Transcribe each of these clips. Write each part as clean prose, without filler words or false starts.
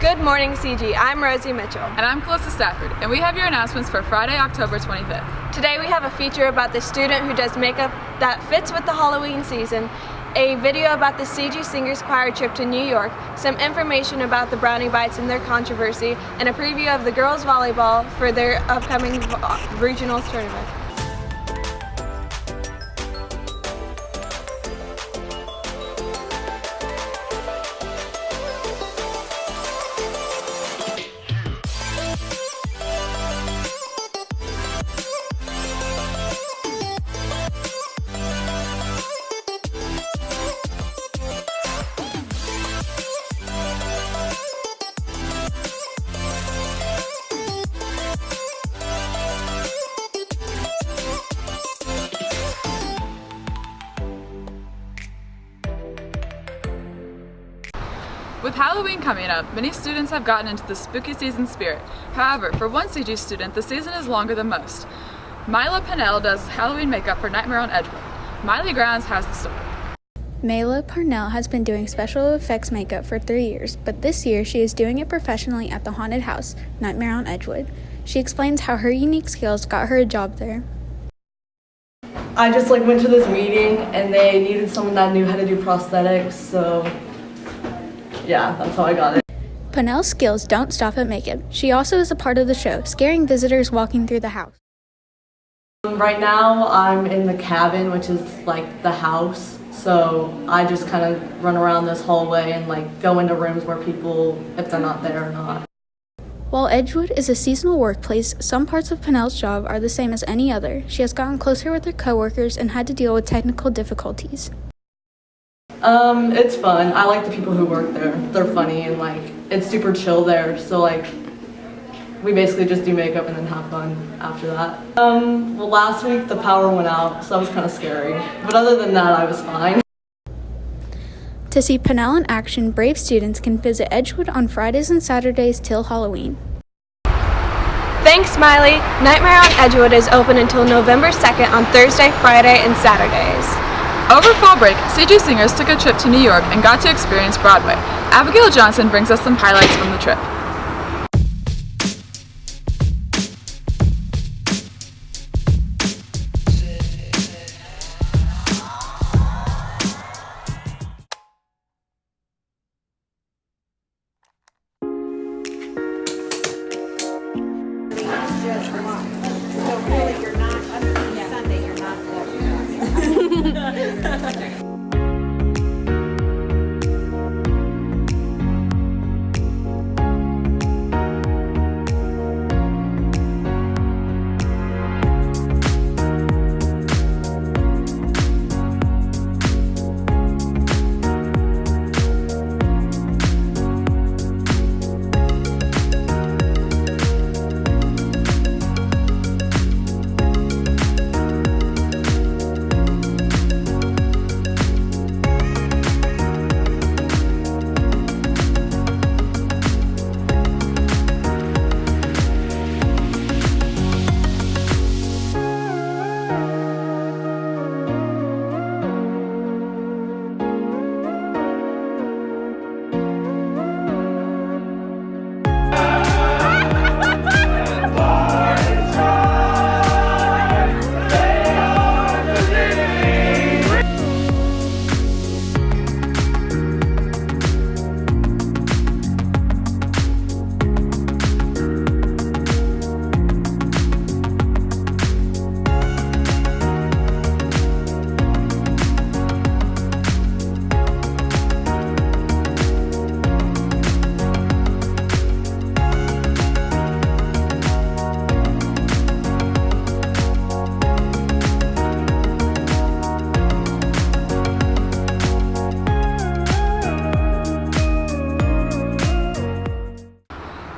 Good morning, CG. I'm Rosie Mitchell. And I'm Calissa Stafford, and we have your announcements for Friday, October 25th. Today we have a feature about the student who does makeup that fits with the Halloween season, a video about the CG Singers Choir trip to New York, some information about the brownie bites and their controversy, and a preview of the girls volleyball for their upcoming regionals tournament. With Halloween coming up, many students have gotten into the spooky season spirit. However, for one CG student, the season is longer than most. Myla Pennell does Halloween makeup for Nightmare on Edgewood. Miley Grounds has the story. Myla Parnell has been doing special effects makeup for 3 years, but this year she is doing it professionally at the haunted house, Nightmare on Edgewood. She explains how her unique skills got her a job there. I just went to this meeting and they needed someone that knew how to do prosthetics, so yeah, that's how I got it. Pennell's skills don't stop at makeup. She also is a part of the show, scaring visitors walking through the house. Right now I'm in the cabin, which is the house, so I just kind of run around this hallway and go into rooms where people, if they're not there or not. While Edgewood is a seasonal workplace, some parts of Pennell's job are the same as any other. She has gotten closer with her coworkers and had to deal with technical difficulties. It's fun. I like the people who work there. They're funny and it's super chill there, so we basically just do makeup and then have fun after that. Well, last week the power went out, so that was kind of scary, but other than that I was fine. To see Pennell in action, brave students can visit Edgewood on Fridays and Saturdays till Halloween. Thanks, Miley. Nightmare on Edgewood is open until November 2nd on Thursday, Friday, and Saturdays. Over fall break, CG Singers took a trip to New York and got to experience Broadway. Abigail Johnson brings us some highlights from the trip.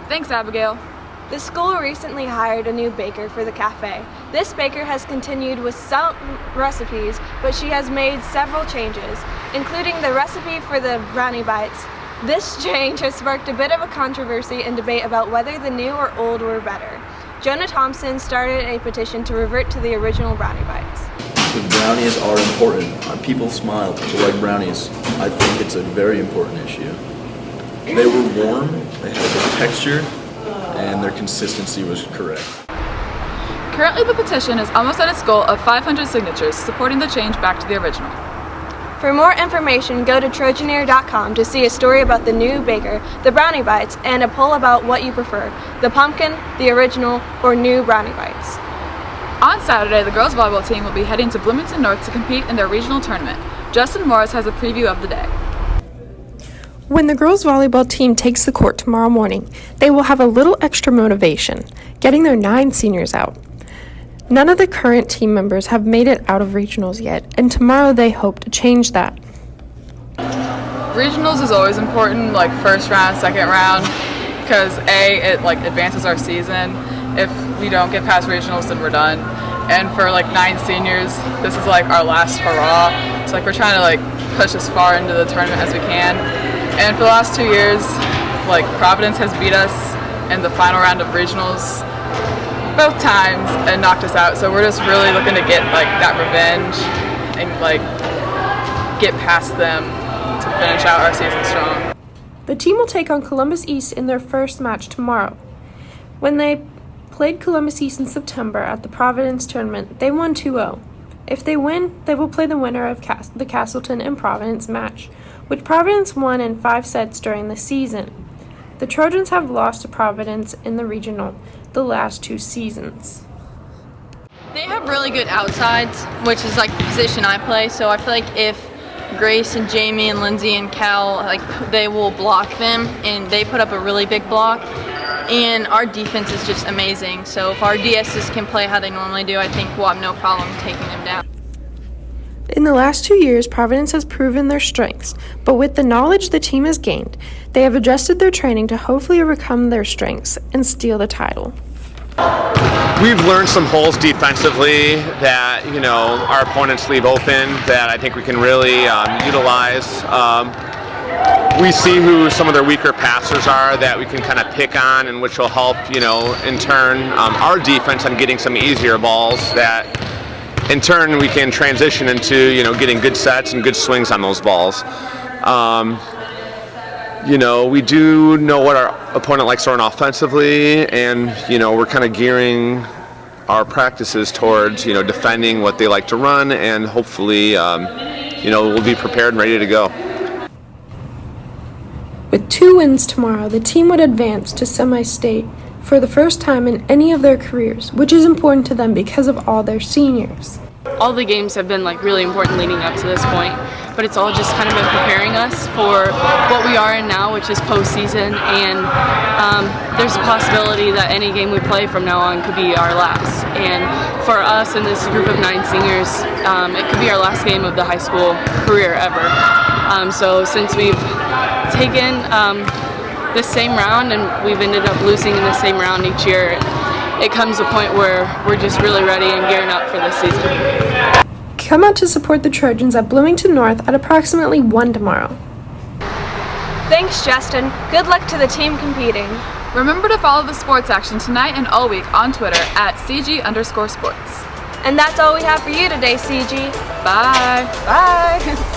Thanks, Abigail. The school recently hired a new baker for the cafe. This baker has continued with some recipes, but she has made several changes, including the recipe for the brownie bites. This change has sparked a bit of a controversy and debate about whether the new or old were better. Jonah Thompson started a petition to revert to the original brownie bites. The brownies are important. People smile, people like brownies. I think it's a very important issue. They were warm, they had a good texture, and their consistency was correct. Currently, the petition is almost at its goal of 500 signatures supporting the change back to the original. For more information, go to trojaneer.com to see a story about the new baker, the brownie bites, and a poll about what you prefer, the pumpkin, the original, or new brownie bites. On Saturday, the girls volleyball team will be heading to Bloomington North to compete in their regional tournament. Justin Morris has a preview of the day. When the girls volleyball team takes the court tomorrow morning, they will have a little extra motivation, getting their 9 seniors out. None of the current team members have made it out of regionals yet, and tomorrow they hope to change that. Regionals is always important, like first round, second round, because it advances our season. If we don't get past regionals, then we're done. And for 9 seniors, this is our last hurrah. So we're trying to push as far into the tournament as we can. And for the last 2 years, Providence has beat us in the final round of regionals both times and knocked us out. So we're just really looking to get that revenge and get past them to finish out our season strong. The team will take on Columbus East in their first match tomorrow. When they played Columbus East in September at the Providence tournament, they won 2-0. If they win, they will play the winner of the Castleton and Providence match, which Providence won in 5 sets during the season. The Trojans have lost to Providence in the regional the last 2 seasons. They have really good outsides, which is the position I play, so I feel like if Grace and Jamie and Lindsay and Cal, they will block them, and they put up a really big block. And our defense is just amazing, so if our DSs can play how they normally do, I think we'll have no problem taking them down. In the last 2 years, Providence has proven their strengths, but with the knowledge the team has gained, they have adjusted their training to hopefully overcome their strengths and steal the title. We've learned some holes defensively that, our opponents leave open that I think we can really utilize. We see who some of their weaker passers are that we can kind of pick on, and which will help, in turn, our defense on getting some easier balls that in turn we can transition into, getting good sets and good swings on those balls. We do know what our opponent likes to run offensively, and, we're kind of gearing our practices towards, defending what they like to run, and hopefully, we'll be prepared and ready to go. With 2 wins tomorrow, the team would advance to semi-state for the first time in any of their careers, which is important to them because of all their seniors. All the games have been really important leading up to this point, but it's all just kind of been preparing us for what we are in now, which is postseason, and there's a possibility that any game we play from now on could be our last. And for us in this group of 9 seniors, it could be our last game of the high school career ever. So since we've taken the same round and we've ended up losing in the same round each year, it comes to a point where we're just really ready and gearing up for this season. Come out to support the Trojans at Bloomington North at approximately 1 tomorrow. Thanks, Justin. Good luck to the team competing. Remember to follow the sports action tonight and all week on Twitter at CG_sports. And that's all we have for you today, CG. Bye. Bye.